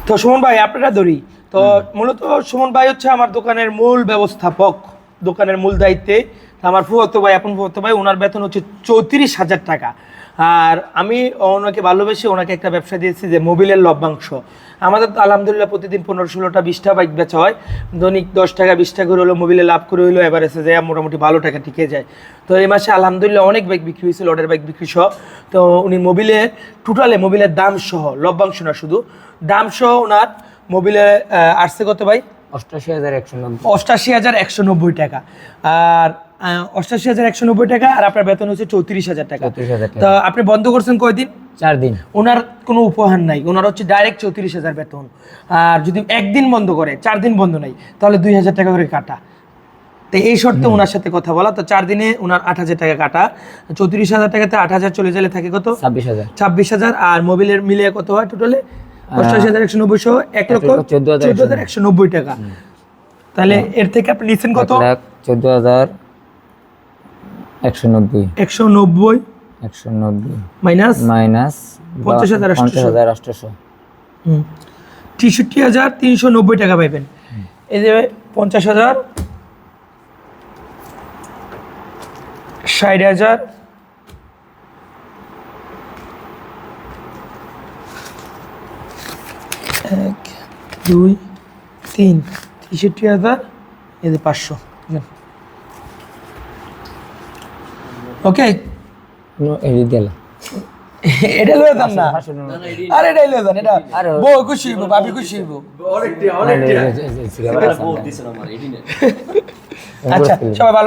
তো সুমন ভাই আপনারা ধরি তো মূলত সুমন ভাই হচ্ছে আমার দোকানের মূল ব্যবস্থাপক, দোকানের মূল দায়িত্বে। আমার ফুফাতো ভাই, আপন ফুফাতো ভাই, ওনার বেতন হচ্ছে 34,000 টাকা। আর আমি ওনাকে ভালোবেসে ওনাকে একটা ব্যবসা দিয়েছি যে মোবিলের লভ্যাংশ। আমাদের তো আলহামদুলিল্লাহ প্রতিদিন 15-16টা 20টা বাইক বেচা হয়, দৈনিক 10 টাকা 20 টাকা করে হলো মোবিলে লাভ করে হইলো এভারেজে যায় মোটামুটি ভালো টাকা টিকে যায়। তো এই মাসে আলহামদুলিল্লাহ অনেক বাইক বিক্রি হয়েছে, লটের বাইক বিক্রি সহ। তো উনি মোবিলে টোটালে মোবিলের দাম সহ, লভ্যাংশ না শুধু, দাম সহ ওনার মোবিলে আসছে কত ভাই? 88,190 টাকা। আর 88,190 টাকা। আর আপনার বেতন হচ্ছে 34,000 টাকা। তো আপনি বন্ধ করছেন কয়দিন? 4 দিন। ওনার কোনো উপহার নাই, ওনার হচ্ছে ডাইরেক্ট 34,000 বেতন। আর যদি একদিন বন্ধ করে, 4 দিন বন্ধ নাই, তাহলে 2,000 টাকা করে কাটা। তো এই শর্তে ওনার সাথে কথা বলা। তো 4 দিনে ওনার 8,000 টাকা কাটা, 34,000 টাকাতে 8,000 চলে গেলে থাকে কত? 26,000। আর মোবিলের মিলে কত হয় টোটালে? 88,190 সহ 1,14,190 টাকা। তাহলে এর থেকে আপনি নিচ্ছেন কত? 14,190 মাইনাস 50,800 63,390 টাকা পাইবেন। এই যে 50,000, 60,000, 1 2 3 63,000, এই যে 500। ওকে, এটা লয়ে যান না, আরে এটাই লয়ে যান, এটা বউ খুশি হইব, ভাবি খুশি হইব। আচ্ছা, সবাই ভালো থাকবেন।